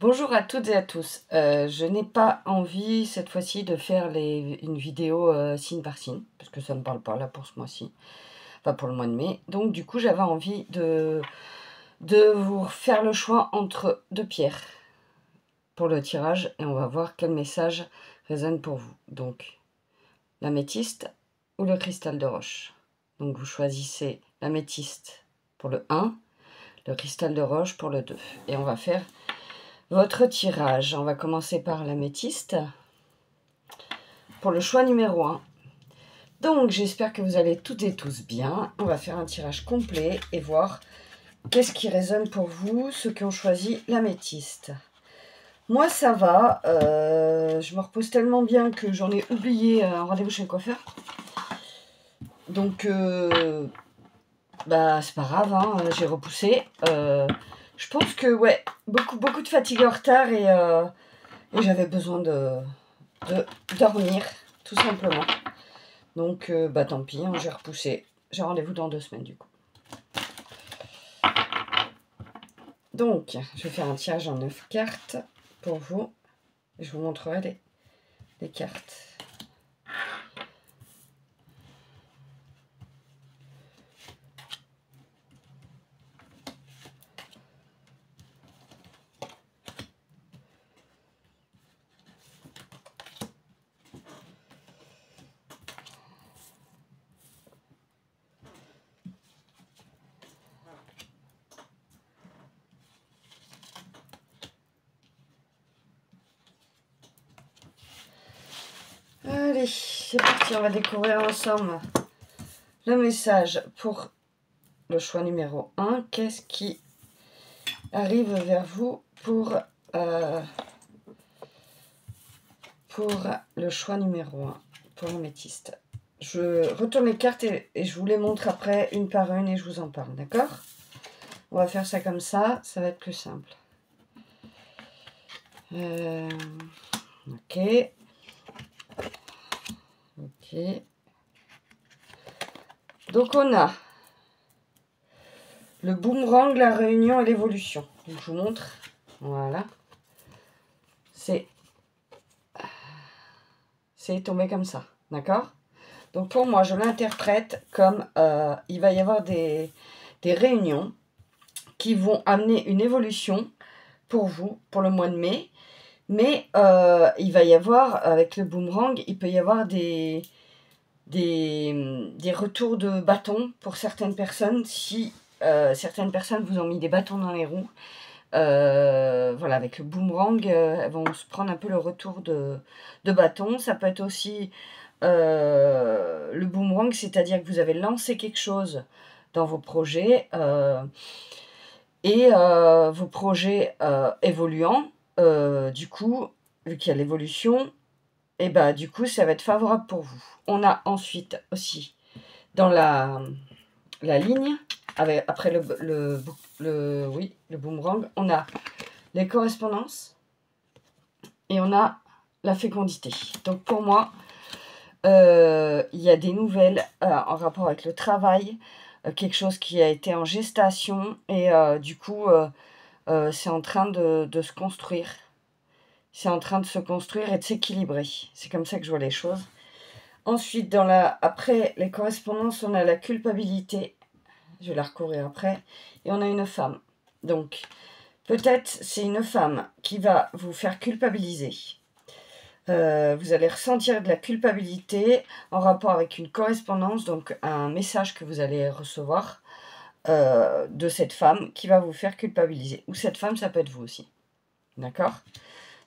Bonjour à toutes et à tous. Je n'ai pas envie cette fois-ci de faire une vidéo signe par signe, parce que ça ne me parle pas là pour ce mois-ci, enfin pour le mois de mai. Donc du coup j'avais envie de vous faire le choix entre deux pierres pour le tirage et on va voir quel message résonne pour vous. Donc l'améthyste ou le cristal de roche. Donc vous choisissez l'améthyste pour le 1, le cristal de roche pour le 2. Et on va faire votre tirage. On va commencer par l'améthyste pour le choix numéro 1. Donc j'espère que vous allez toutes et tous bien. On va faire un tirage complet et voir qu'est-ce qui résonne pour vous, ceux qui ont choisi l'améthyste. Moi ça va, je me repose tellement bien que j'en ai oublié un rendez-vous chez le coiffeur. Donc c'est pas grave, hein, j'ai repoussé. Je pense que ouais, beaucoup de fatigue en retard et j'avais besoin de dormir, tout simplement. Donc, tant pis, hein, j'ai repoussé. J'ai rendez-vous dans 2 semaines, du coup. Donc, je vais faire un tirage en 9 cartes pour vous. Je vous montrerai les cartes. Allez, c'est parti, on va découvrir ensemble le message pour le choix numéro 1. Qu'est-ce qui arrive vers vous pour le choix numéro 1, pour l'améthyste? Je retourne les cartes et je vous les montre après une par une et je vous en parle, d'accord? On va faire ça comme ça va être plus simple. Ok. Donc on a le boomerang, la réunion et l'évolution. Donc je vous montre. Voilà. C'est tombé comme ça. D'accord? Donc pour moi, je l'interprète comme il va y avoir des réunions qui vont amener une évolution pour vous, pour le mois de mai. Mais il va y avoir, avec le boomerang, il peut y avoir des retours de bâton pour certaines personnes. Si certaines personnes vous ont mis des bâtons dans les roues, voilà, avec le boomerang, elles vont se prendre un peu le retour de bâton. Ça peut être aussi le boomerang, c'est-à-dire que vous avez lancé quelque chose dans vos projets et vos projets évoluant, du coup, vu qu'il y a l'évolution, et du coup, ça va être favorable pour vous. On a ensuite aussi dans la ligne, après le boomerang, on a les correspondances et on a la fécondité. Donc pour moi, il y a des nouvelles en rapport avec le travail, quelque chose qui a été en gestation et du coup, c'est en train de se construire. C'est en train de se construire et de s'équilibrer. C'est comme ça que je vois les choses. Ensuite, après les correspondances, on a la culpabilité. Je vais la recouvrir après. Et on a une femme. Donc, peut-être c'est une femme qui va vous faire culpabiliser. Vous allez ressentir de la culpabilité en rapport avec une correspondance, donc un message que vous allez recevoir de cette femme qui va vous faire culpabiliser. Ou cette femme, ça peut être vous aussi. D'accord?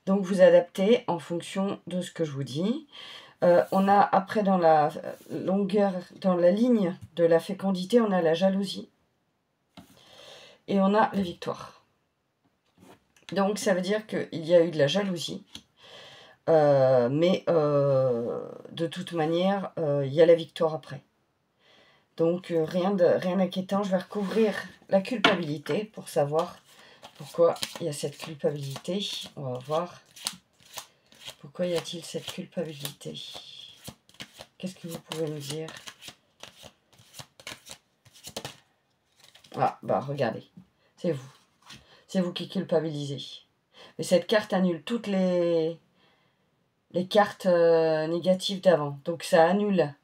Donc, vous adaptez en fonction de ce que je vous dis. On a après dans la longueur, dans la ligne de la fécondité, on a la jalousie et on a les victoires. Donc ça veut dire qu'il y a eu de la jalousie, mais de toute manière, il y a la victoire après. Donc rien d'inquiétant, je vais recouvrir la culpabilité pour savoir pourquoi il y a cette culpabilité. On va voir pourquoi y a-t-il cette culpabilité. Qu'est-ce que vous pouvez me dire? Ah, regardez, c'est vous. C'est vous qui culpabilisez. Mais cette carte annule toutes les cartes négatives d'avant. Donc ça annule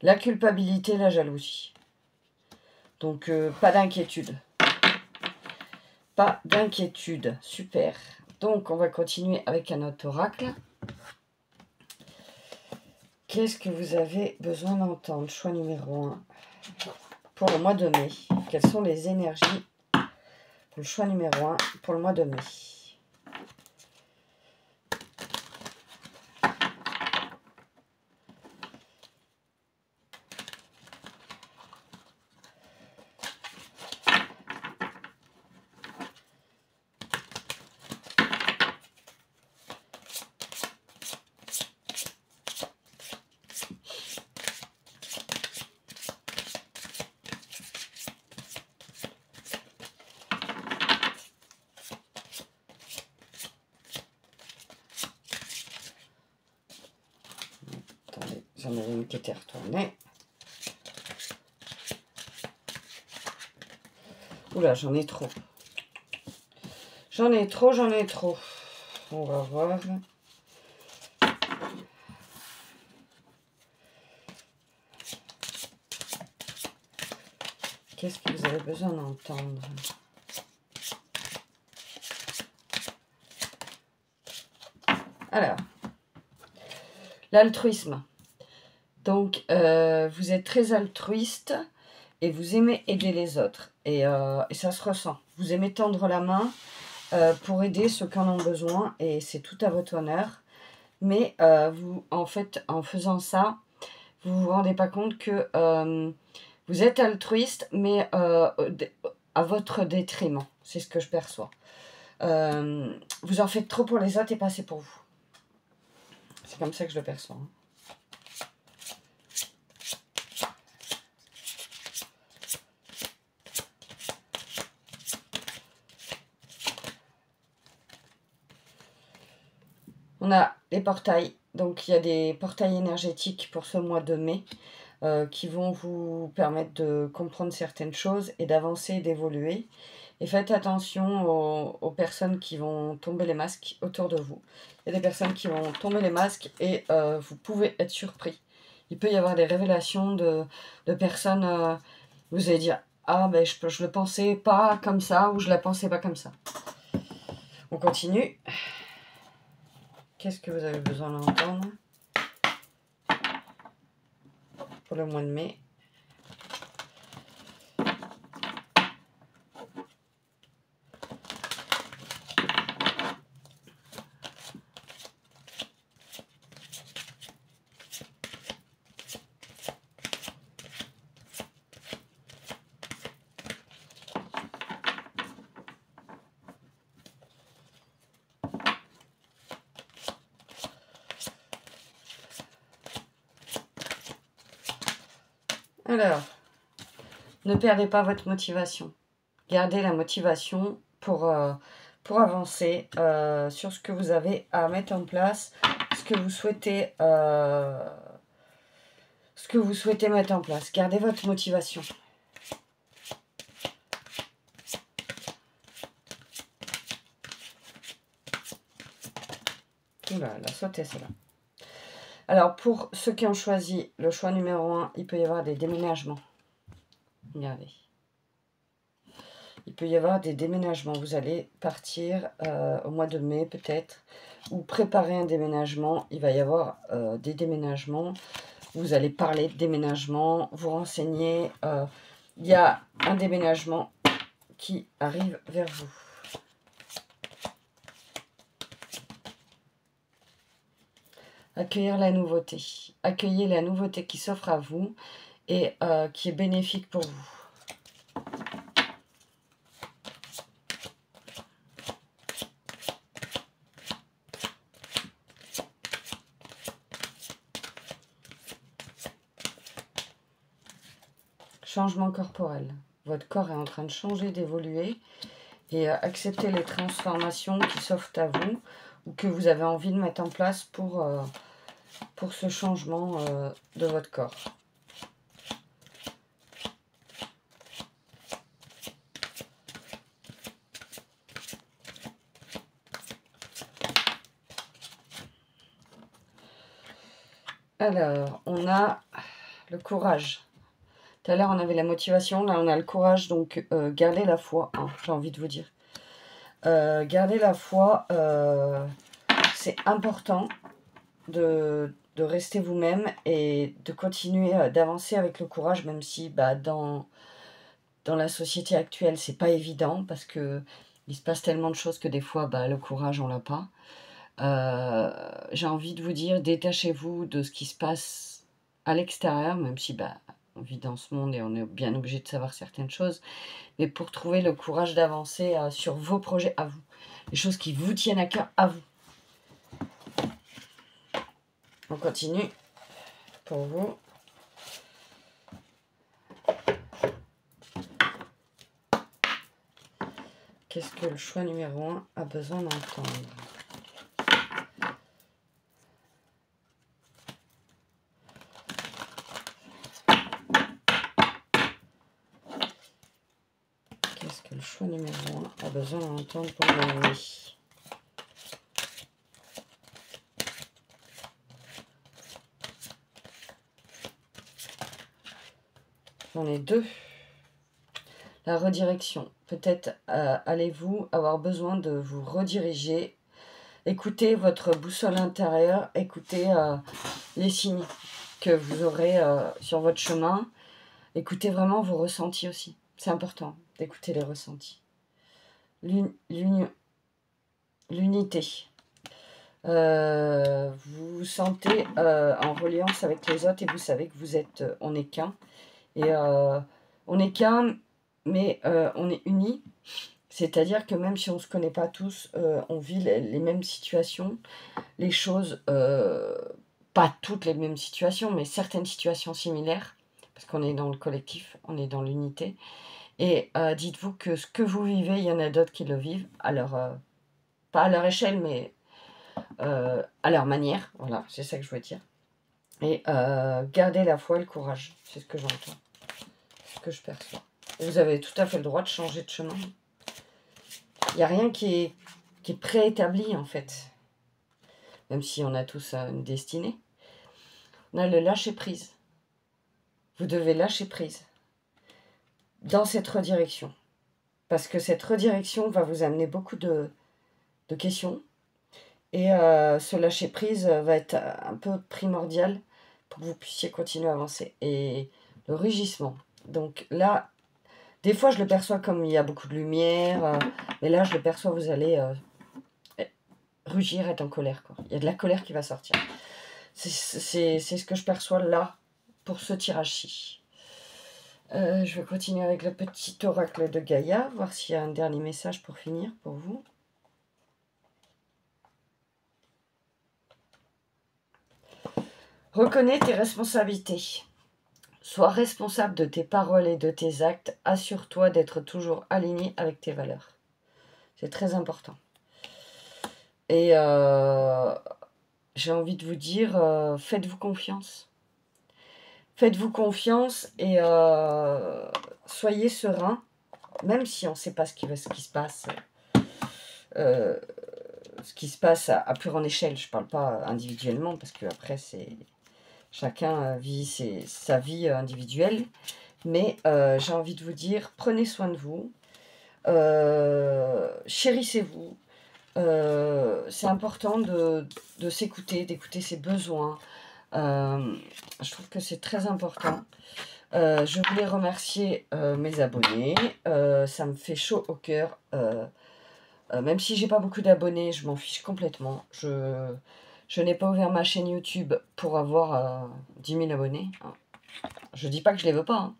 la culpabilité, la jalousie. Donc pas d'inquiétude. Pas d'inquiétude. Super. Donc on va continuer avec un autre oracle. Qu'est-ce que vous avez besoin d'entendre? Choix numéro 1. Pour le mois de mai. Quelles sont les énergies pour le choix numéro 1 pour le mois de mai? Attendez, j'en avais une qui était retournée. Oula, j'en ai trop. J'en ai trop, j'en ai trop. On va voir. Qu'est-ce que vous avez besoin d'entendre? Alors, l'altruisme. Donc, vous êtes très altruiste et vous aimez aider les autres. Et ça se ressent. Vous aimez tendre la main pour aider ceux qui en ont besoin. Et c'est tout à votre honneur. Mais vous, en fait, en faisant ça, vous ne vous rendez pas compte que vous êtes altruiste, mais à votre détriment. C'est ce que je perçois. Vous en faites trop pour les autres et pas assez pour vous. C'est comme ça que je le perçois. Hein. On a les portails. Donc, il y a des portails énergétiques pour ce mois de mai qui vont vous permettre de comprendre certaines choses et d'avancer et d'évoluer. Et faites attention aux personnes qui vont tomber les masques autour de vous. Il y a des personnes qui vont tomber les masques et vous pouvez être surpris. Il peut y avoir des révélations de personnes, vous allez dire, ah ben je le pensais pas comme ça ou je la pensais pas comme ça. On continue. Qu'est-ce que vous avez besoin d'entendre pour le mois de mai? Alors, ne perdez pas votre motivation. Gardez la motivation pour avancer sur ce que vous avez à mettre en place, ce que vous souhaitez mettre en place. Gardez votre motivation. Oula, elle a sauté celle-là. Alors, pour ceux qui ont choisi le choix numéro 1, il peut y avoir des déménagements. Regardez. Il peut y avoir des déménagements. Vous allez partir au mois de mai peut-être, ou préparer un déménagement. Il va y avoir des déménagements. Vous allez parler de déménagement, vous renseigner. Il y a un déménagement qui arrive vers vous. Accueillir la nouveauté. Accueillez la nouveauté qui s'offre à vous et qui est bénéfique pour vous. Changement corporel. Votre corps est en train de changer, d'évoluer et acceptez les transformations qui s'offrent à vous ou que vous avez envie de mettre en place pour ce changement de votre corps. Alors, on a le courage. Tout à l'heure, on avait la motivation. Là, on a le courage. Donc, gardez la foi, hein, j'ai envie de vous dire. Gardez la foi. C'est important de rester vous-même et de continuer d'avancer avec le courage, même si dans la société actuelle, c'est pas évident parce que il se passe tellement de choses que des fois, le courage, on l'a pas. J'ai envie de vous dire, détachez-vous de ce qui se passe à l'extérieur, même si on vit dans ce monde et on est bien obligé de savoir certaines choses, mais pour trouver le courage d'avancer sur vos projets à vous, les choses qui vous tiennent à cœur à vous. On continue pour vous. Qu'est-ce que le choix numéro 1 a besoin d'entendre? Qu'est-ce que le choix numéro 1 a besoin d'entendre pour gagner? J'en ai 2. La redirection. Peut-être allez-vous avoir besoin de vous rediriger. Écoutez votre boussole intérieure. Écoutez les signes que vous aurez sur votre chemin. Écoutez vraiment vos ressentis aussi. C'est important d'écouter les ressentis. L'unité. Vous vous sentez en reliance avec les autres et vous savez que vous êtes, on n'est qu'un. Et on n'est qu'un, mais on est unis. C'est-à-dire que même si on ne se connaît pas tous, on vit les mêmes situations, les choses, pas toutes les mêmes situations, mais certaines situations similaires, parce qu'on est dans le collectif, on est dans l'unité. Et dites-vous que ce que vous vivez, il y en a d'autres qui le vivent, pas à leur échelle, mais à leur manière. Voilà, c'est ça que je veux dire. Et gardez la foi et le courage, c'est ce que j'entends, c'est ce que je perçois. Et vous avez tout à fait le droit de changer de chemin. Il n'y a rien qui est préétabli, en fait. Même si on a tous une destinée. On a le lâcher-prise. Vous devez lâcher prise dans cette redirection. Parce que cette redirection va vous amener beaucoup de questions. Et ce lâcher-prise va être un peu primordial pour que vous puissiez continuer à avancer. Et le rugissement. Donc là, des fois, je le perçois comme il y a beaucoup de lumière. Mais là, je le perçois, vous allez rugir, être en colère, quoi. Il y a de la colère qui va sortir. C'est ce que je perçois là, pour ce tirage-ci. Je vais continuer avec le petit oracle de Gaïa, voir s'il y a un dernier message pour finir, pour vous. Reconnais tes responsabilités. Sois responsable de tes paroles et de tes actes. Assure-toi d'être toujours aligné avec tes valeurs. C'est très important. Et j'ai envie de vous dire, faites-vous confiance. Faites-vous confiance et soyez serein, même si on ne sait pas ce qui se passe. Ce qui se passe à plus grande échelle, je ne parle pas individuellement, parce que après chacun vit sa vie individuelle. Mais j'ai envie de vous dire, prenez soin de vous, chérissez-vous. C'est important de s'écouter, d'écouter ses besoins. Je trouve que c'est très important. Je voulais remercier mes abonnés. Ça me fait chaud au cœur. Même si j'ai pas beaucoup d'abonnés, je m'en fiche complètement. Je n'ai pas ouvert ma chaîne YouTube pour avoir 10 000 abonnés. Je dis pas que je les veux pas. Hein.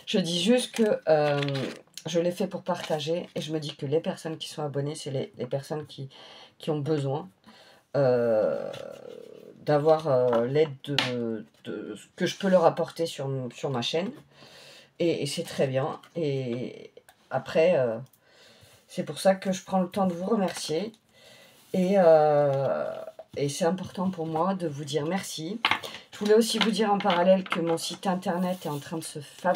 Je dis juste que je l'ai fait pour partager. Et je me dis que les personnes qui sont abonnées, c'est les personnes qui ont besoin d'avoir l'aide de ce que je peux leur apporter sur ma chaîne. Et c'est très bien. Et après, c'est pour ça que je prends le temps de vous remercier. Et c'est important pour moi de vous dire merci. Je voulais aussi vous dire en parallèle que mon site internet est en train de se faire.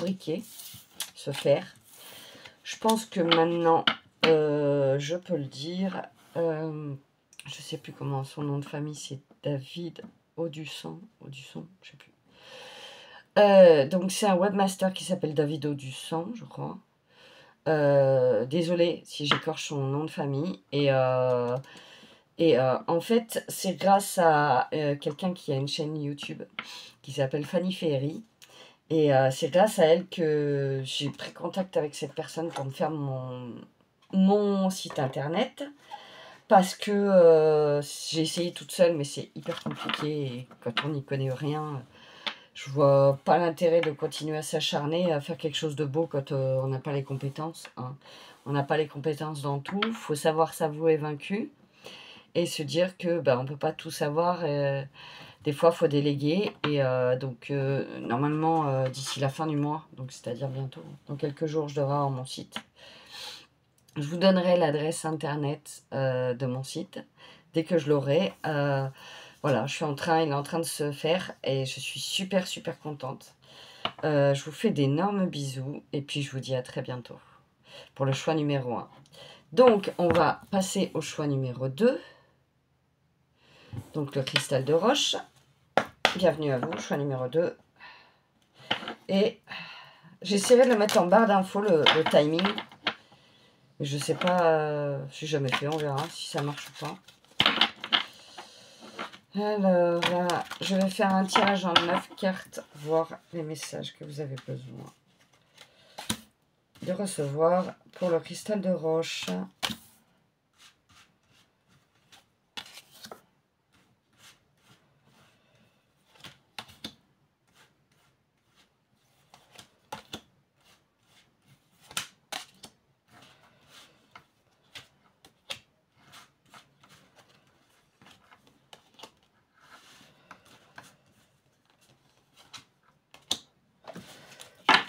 Je pense que maintenant, je peux le dire. Je ne sais plus comment son nom de famille, c'est David. Audusson, je sais plus. Donc c'est un webmaster qui s'appelle David Audusson, je crois. Désolée si j'écorche son nom de famille. Et en fait, c'est grâce à quelqu'un qui a une chaîne YouTube qui s'appelle Fanny Ferry. Et c'est grâce à elle que j'ai pris contact avec cette personne pour me faire mon site internet. Parce que j'ai essayé toute seule, mais c'est hyper compliqué. Et quand on n'y connaît rien, je vois pas l'intérêt de continuer à s'acharner à faire quelque chose de beau quand on n'a pas les compétences. Hein. On n'a pas les compétences dans tout. Il faut savoir s'avouer vaincu et se dire que on ne peut pas tout savoir. Des fois, il faut déléguer. Et donc, normalement, d'ici la fin du mois, donc c'est-à-dire bientôt, dans quelques jours, je devrais avoir mon site. Je vous donnerai l'adresse internet de mon site dès que je l'aurai. Voilà, il est en train de se faire et je suis super contente. Je vous fais d'énormes bisous et puis je vous dis à très bientôt pour le choix numéro 1. Donc, on va passer au choix numéro 2. Donc, le cristal de roche. Bienvenue à vous, choix numéro 2. Et j'essaierai de le mettre en barre d'infos, le timing. Je sais pas, j'ai jamais fait, on verra si ça marche ou pas. Alors, je vais faire un tirage en 9 cartes, voir les messages que vous avez besoin de recevoir pour le cristal de roche.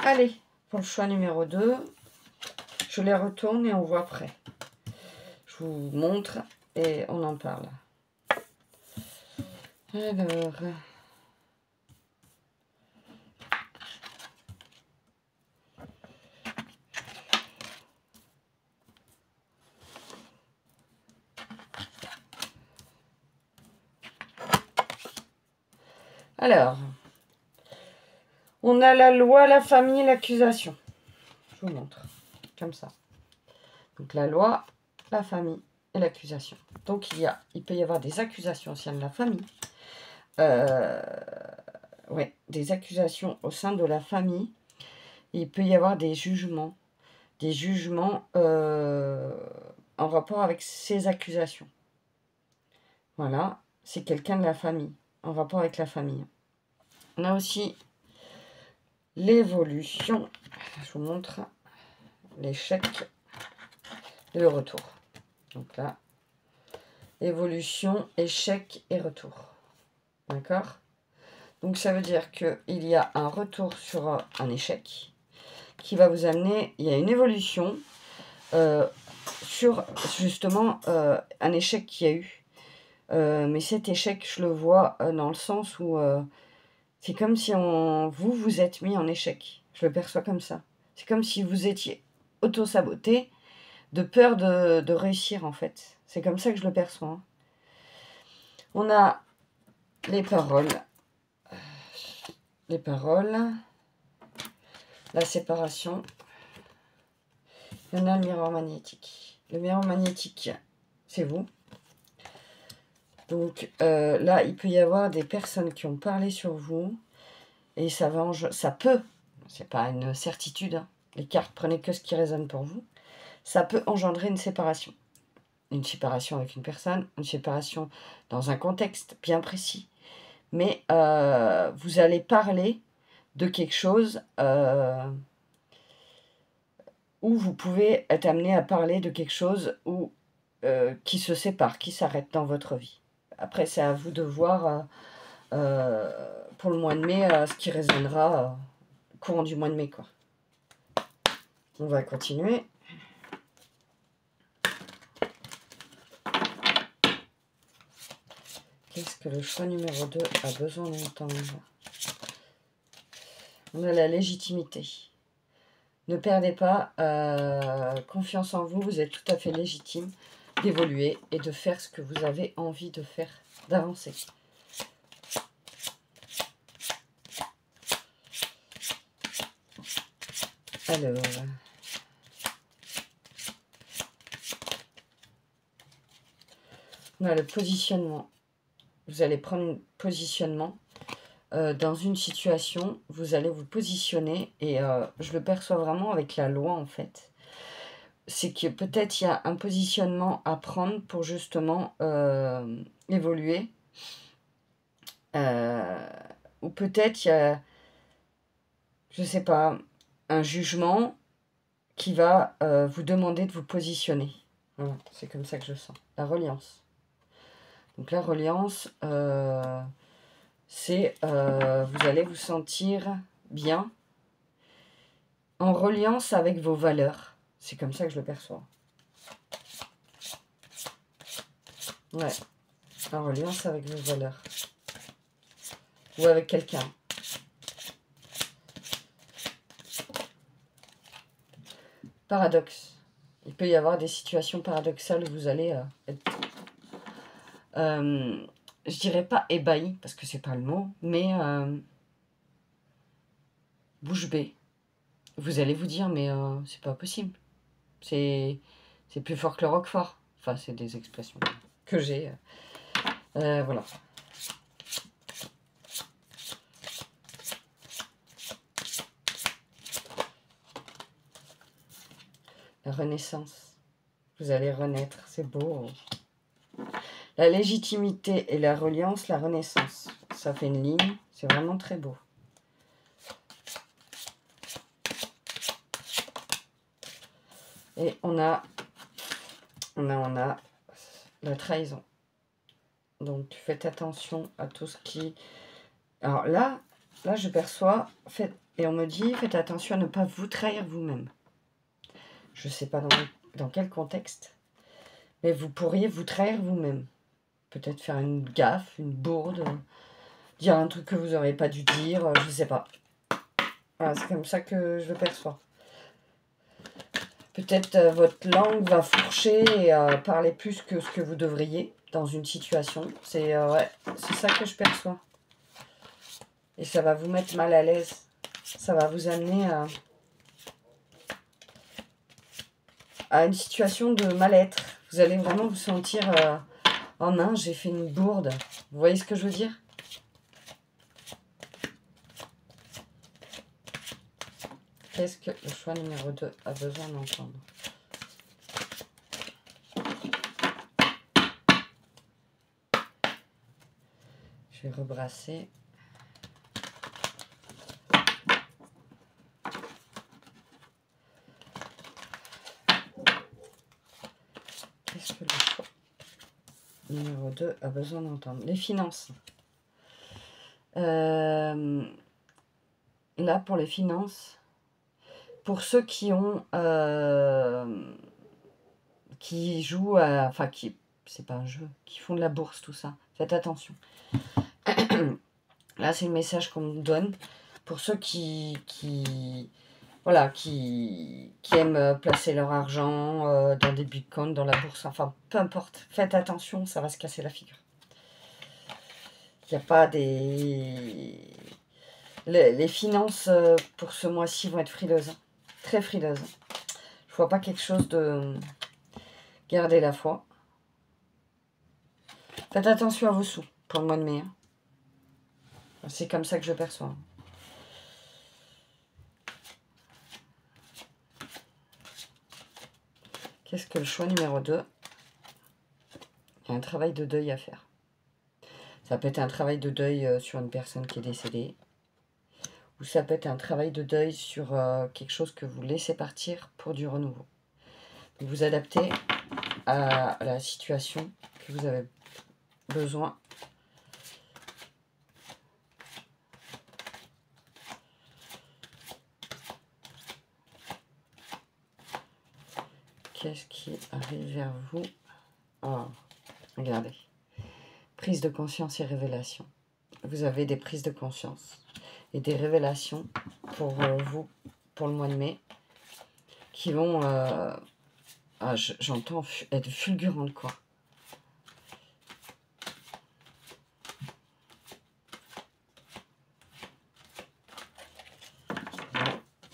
Allez, pour le choix numéro 2, je les retourne et on voit après. Je vous montre et on en parle. Alors, on a la loi, la famille et l'accusation. Je vous montre, comme ça. Donc la loi, la famille et l'accusation. Donc il peut y avoir des accusations au sein de la famille. Ouais, des accusations au sein de la famille. Il peut y avoir des jugements. Des jugements en rapport avec ces accusations. Voilà, c'est quelqu'un de la famille, en rapport avec la famille. On a aussi l'évolution. Je vous montre l'échec et le retour. Donc là, évolution, échec et retour. D'accord? Donc ça veut dire qu'il y a un retour sur un échec qui va vous amener, il y a une évolution sur justement un échec qu'il y a eu. Mais cet échec, je le vois dans le sens où c'est comme si vous êtes mis en échec. Je le perçois comme ça. C'est comme si vous étiez auto-saboté de peur de réussir, en fait. C'est comme ça que je le perçois. Hein. On a les paroles. Les paroles. La séparation. Il y en a le miroir magnétique. Le miroir magnétique, c'est vous. Donc là, il peut y avoir des personnes qui ont parlé sur vous. Et ça peut, c'est pas une certitude, hein. Les cartes, prenez que ce qui résonne pour vous. Ça peut engendrer une séparation. Une séparation avec une personne, une séparation dans un contexte bien précis. Mais vous allez parler de quelque chose où vous pouvez être amené à parler de quelque chose qui se sépare, qui s'arrête dans votre vie. Après, c'est à vous de voir pour le mois de mai ce qui résonnera courant du mois de mai, quoi. On va continuer. Qu'est-ce que le choix numéro 2 a besoin d'entendre? On a la légitimité. Ne perdez pas confiance en vous. Vous êtes tout à fait légitime d'évoluer et de faire ce que vous avez envie de faire, d'avancer. Alors, on a le positionnement. Vous allez prendre un positionnement dans une situation. Vous allez vous positionner et je le perçois vraiment avec la loi en fait. C'est que peut-être il y a un positionnement à prendre pour justement évoluer. Ou peut-être il y a, je sais pas, un jugement qui va vous demander de vous positionner. Voilà, c'est comme ça que je sens. La reliance. Donc la reliance, c'est vous allez vous sentir bien en reliance avec vos valeurs. C'est comme ça que je le perçois. Ouais, en reliance avec vos valeurs. Ou avec quelqu'un. Paradoxe. Il peut y avoir des situations paradoxales où vous allez être... je dirais pas ébahi, parce que c'est pas le mot, mais bouche bée. Vous allez vous dire, mais c'est pas possible. C'est plus fort que le roquefort. Enfin, c'est des expressions que j'ai. Voilà. La renaissance. Vous allez renaître, c'est beau. La légitimité et la reliance, la renaissance. Ça fait une ligne, c'est vraiment très beau. Et on a la trahison. Donc faites attention à tout ce qui... Alors là je perçois, et on me dit, faites attention à ne pas vous trahir vous-même. Je ne sais pas dans quel contexte, mais vous pourriez vous trahir vous-même. Peut-être faire une gaffe, une bourde, dire un truc que vous n'auriez pas dû dire, je ne sais pas. Voilà, c'est comme ça que je le perçois. Peut-être votre langue va fourcher et parler plus que ce que vous devriez dans une situation. C'est ouais, ça que je perçois. Et ça va vous mettre mal à l'aise. Ça va vous amener à une situation de mal-être. Vous allez vraiment vous sentir oh mince, j'ai fait une bourde. Vous voyez ce que je veux dire? Qu'est-ce que le choix numéro 2 a besoin d'entendre? Je vais rebrasser. Qu'est-ce que le choix numéro 2 a besoin d'entendre? Les finances. Là, pour les finances, pour ceux qui ont... qui jouent à... Enfin, c'est pas un jeu, qui font de la bourse, tout ça. Faites attention. Là, c'est le message qu'on nous donne. Pour ceux qui aiment placer leur argent dans des bitcoins, dans la bourse, enfin, peu importe. Faites attention, ça va se casser la figure. Il n'y a pas des... Les finances pour ce mois-ci vont être frileuses. Très frileuses. Je vois pas quelque chose de... Gardez la foi. Faites attention à vos sous pour le mois de mai. C'est comme ça que je perçois. Qu'est-ce que le choix numéro 2? Il y a un travail de deuil à faire. Ça peut être un travail de deuil sur une personne qui est décédée. Ou ça peut être un travail de deuil sur quelque chose que vous laissez partir pour du renouveau. Vous vous adaptez à la situation que vous avez besoin. Qu'est-ce qui arrive vers vous? Oh, regardez. Prise de conscience et révélation. Vous avez des prises de conscience et des révélations pour vous, pour le mois de mai, qui vont, j'entends être fulgurantes, quoi.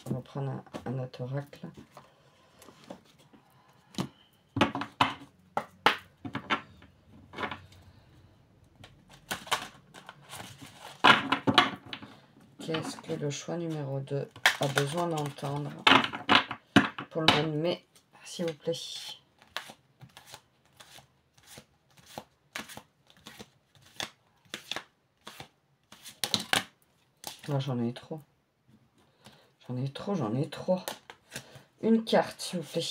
On va prendre un autre oracle. Qu'est-ce que le choix numéro 2 a besoin d'entendre pour le mois de mai, s'il vous plaît? Oh, j'en ai trop. J'en ai trop, j'en ai trop. Une carte, s'il vous plaît.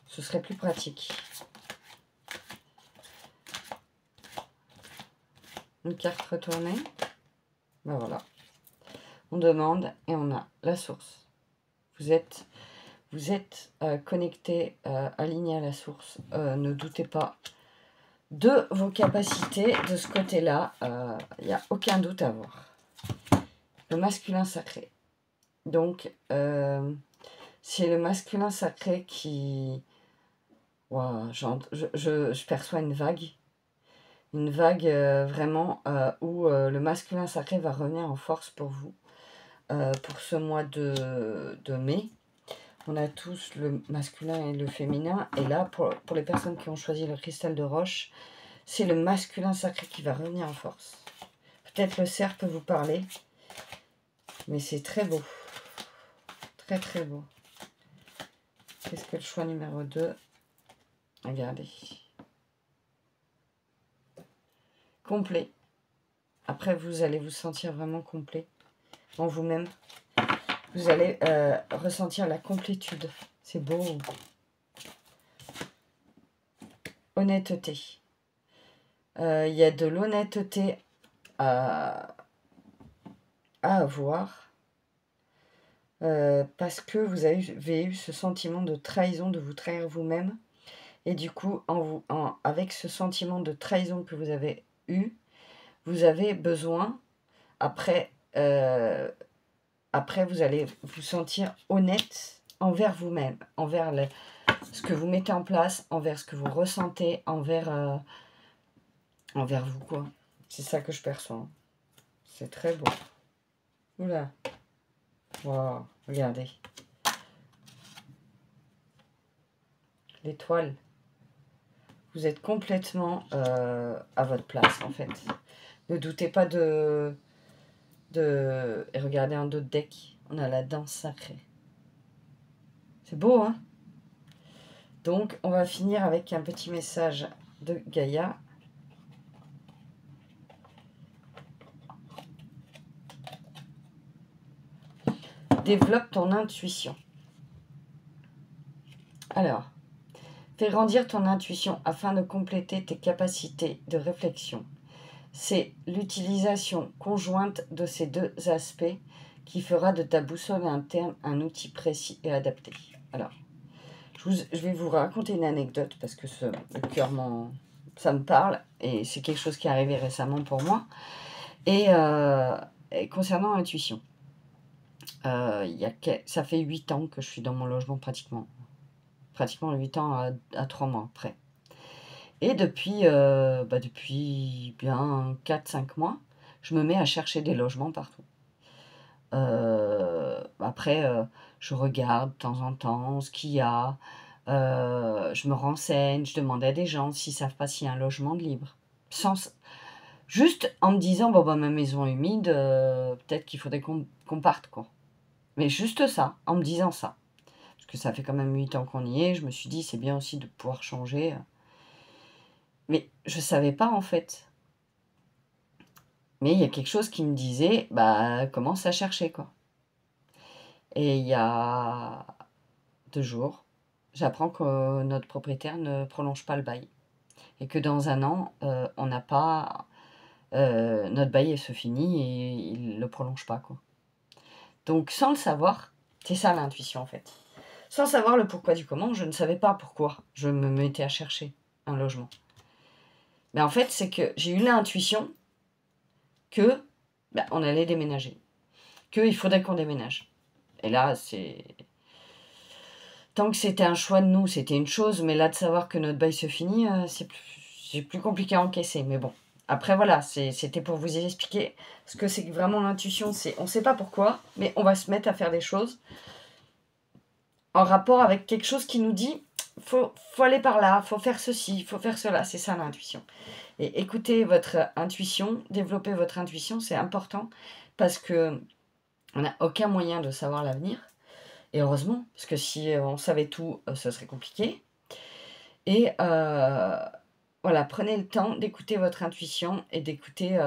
Ce serait plus pratique. Une carte retournée. Ben voilà. On demande et on a la source. Vous êtes connecté, aligné à la source. Ne doutez pas de vos capacités de ce côté-là. Il n'y a aucun doute à avoir. Le masculin sacré. Donc, c'est le masculin sacré qui... Wow, je perçois une vague. Une vague vraiment où le masculin sacré va revenir en force pour vous. Pour ce mois de mai. On a tous le masculin et le féminin. Et là, pour les personnes qui ont choisi le cristal de roche, c'est le masculin sacré qui va revenir en force. Peut-être le cerf peut vous parler. Mais c'est très beau. Très très beau. Qu'est-ce que le choix numéro 2? Regardez. Complet. Après, vous allez vous sentir vraiment complet en vous-même. Vous allez ressentir la complétude. C'est beau. Honnêteté. Il y a de l'honnêteté à avoir. Parce que vous avez eu ce sentiment de trahison, de vous trahir vous-même. Et du coup, avec ce sentiment de trahison que vous avez eu, vous avez besoin, après, vous allez vous sentir honnête envers vous-même, envers ce que vous mettez en place, envers ce que vous ressentez, envers vous, quoi. C'est ça que je perçois. C'est très beau. Oula. Wow, regardez. L'étoile. Vous êtes complètement à votre place, en fait. Ne doutez pas de... Et regardez un autre deck. On a la danse sacrée. C'est beau, hein? Donc, on va finir avec un petit message de Gaïa. Développe ton intuition. Alors, fais grandir ton intuition afin de compléter tes capacités de réflexion. C'est l'utilisation conjointe de ces deux aspects qui fera de ta boussole interne un outil précis et adapté. Alors, je vais vous raconter une anecdote parce que le cœur ça me parle et c'est quelque chose qui est arrivé récemment pour moi. Et concernant l'intuition, ça fait 8 ans que je suis dans mon logement pratiquement 8 ans à 3 mois près. Et depuis bien 4-5 mois, je me mets à chercher des logements partout. Après, je regarde de temps en temps ce qu'il y a. Je me renseigne, je demande à des gens s'ils ne savent pas s'il y a un logement de libre. Juste en me disant, bon, ma maison est humide, peut-être qu'il faudrait qu'on parte, quoi. Mais juste ça, en me disant ça. Parce que ça fait quand même 8 ans qu'on y est, je me suis dit, c'est bien aussi de pouvoir changer. Mais je ne savais pas, en fait. Mais il y a quelque chose qui me disait, commence à chercher, quoi. Et il y a 2 jours, j'apprends que notre propriétaire ne prolonge pas le bail. Et que dans 1 an, on n'a pas... notre bail se finit et il ne le prolonge pas, quoi. Donc, sans le savoir, c'est ça l'intuition, en fait. Sans savoir le pourquoi du comment, je ne savais pas pourquoi je me mettais à chercher un logement. Mais en fait, c'est que j'ai eu l'intuition que on allait déménager. Qu'il faudrait qu'on déménage. Et là, c'est... Tant que c'était un choix de nous, c'était une chose. Mais là, de savoir que notre bail se finit, c'est plus compliqué à encaisser. Mais bon, après, voilà, c'était pour vous expliquer. Ce que c'est vraiment l'intuition, c'est on ne sait pas pourquoi, mais on va se mettre à faire des choses. en rapport avec quelque chose qui nous dit faut aller par là, faut faire ceci, il faut faire cela. C'est ça l'intuition. Et écoutez votre intuition, développer votre intuition, c'est important parce que on n'a aucun moyen de savoir l'avenir. Et heureusement, parce que si on savait tout, ce serait compliqué. Et voilà, prenez le temps d'écouter votre intuition et d'écouter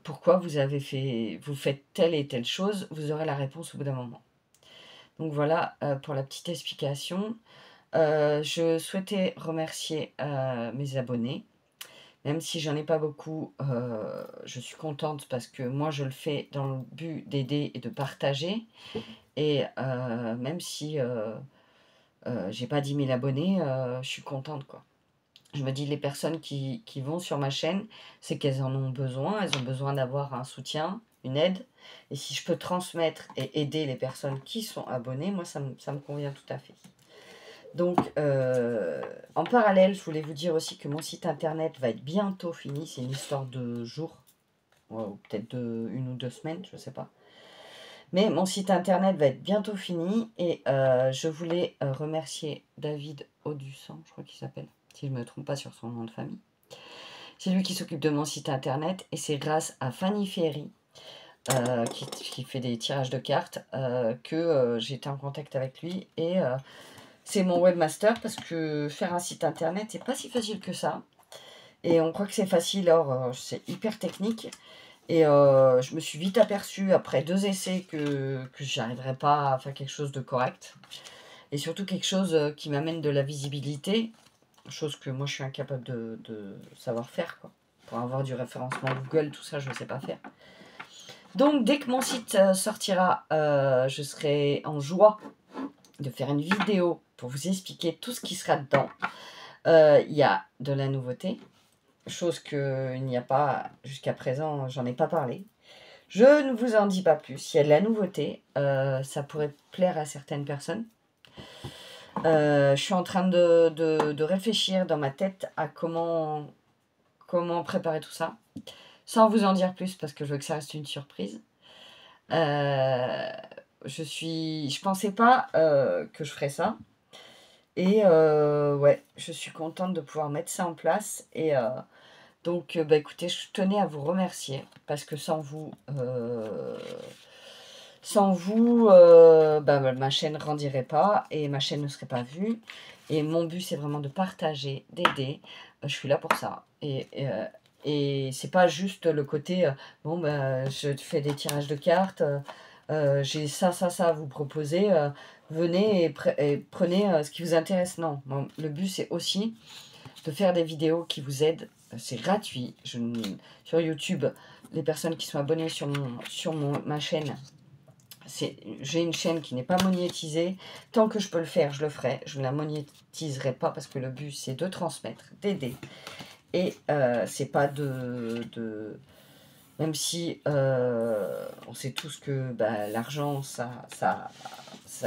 pourquoi vous faites telle et telle chose. Vous aurez la réponse au bout d'un moment. Donc voilà pour la petite explication. Je souhaitais remercier mes abonnés. Même si j'en ai pas beaucoup, je suis contente parce que moi je le fais dans le but d'aider et de partager. Et même si j'ai pas 10 000 abonnés, je suis contente quoi. Je me dis les personnes qui vont sur ma chaîne, c'est qu'elles en ont besoin. Elles ont besoin d'avoir un soutien, une aide. Et si je peux transmettre et aider les personnes qui sont abonnées, moi ça me convient tout à fait. Donc, en parallèle, je voulais vous dire aussi que mon site internet va être bientôt fini. C'est une histoire de jours, ou peut-être de 1 ou 2 semaines, je ne sais pas. Mais mon site internet va être bientôt fini et je voulais remercier David Audussan, je crois qu'il s'appelle, si je ne me trompe pas sur son nom de famille. C'est lui qui s'occupe de mon site internet et c'est grâce à Fanny Ferry, qui fait des tirages de cartes, que j'ai été en contact avec lui et... c'est mon webmaster parce que faire un site internet, c'est pas si facile que ça. Et on croit que c'est facile, or c'est hyper technique. Et je me suis vite aperçue, après 2 essais, que j'arriverais pas à faire quelque chose de correct. Et surtout quelque chose qui m'amène de la visibilité. Chose que moi je suis incapable de savoir faire, quoi. Pour avoir du référencement Google, tout ça, je ne sais pas faire. Donc dès que mon site sortira, je serai en joie de faire une vidéo pour vous expliquer tout ce qui sera dedans. Il y a de la nouveauté, chose qu'il n'y a pas jusqu'à présent, j'en ai pas parlé. Je ne vous en dis pas plus, il y a de la nouveauté, ça pourrait plaire à certaines personnes. Je suis en train de réfléchir dans ma tête à comment préparer tout ça, sans vous en dire plus parce que je veux que ça reste une surprise. Je pensais pas que je ferais ça. Et ouais, je suis contente de pouvoir mettre ça en place. Et donc, bah, écoutez, je tenais à vous remercier parce que sans vous, bah, ma chaîne ne grandirait pas et ma chaîne ne serait pas vue. Et mon but, c'est vraiment de partager, d'aider. Je suis là pour ça. Et c'est pas juste le côté, bon, bah, je fais des tirages de cartes, j'ai ça à vous proposer, venez et prenez ce qui vous intéresse. Non, le but, c'est aussi de faire des vidéos qui vous aident. C'est gratuit. Sur YouTube, les personnes qui sont abonnées sur ma chaîne, j'ai une chaîne qui n'est pas monétisée. Tant que je peux le faire, je le ferai. Je ne la monétiserai pas parce que le but, c'est de transmettre, d'aider. Et c'est pas même si on sait tous que bah, l'argent, ça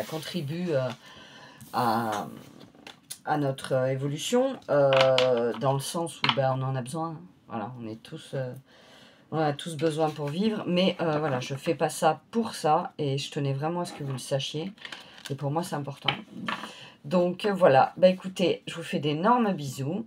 contribue à notre évolution, dans le sens où bah, on en a besoin. Voilà, on a tous besoin pour vivre. Mais voilà, je fais pas ça pour ça. Et je tenais vraiment à ce que vous le sachiez. Et pour moi, c'est important. Donc voilà, bah écoutez, je vous fais d'énormes bisous.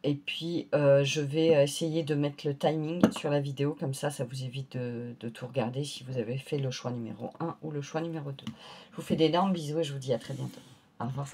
Et puis, je vais essayer de mettre le timing sur la vidéo, comme ça vous évite de tout regarder si vous avez fait le choix numéro 1 ou le choix numéro 2. Je vous fais d'énormes bisous et je vous dis à très bientôt. Au revoir.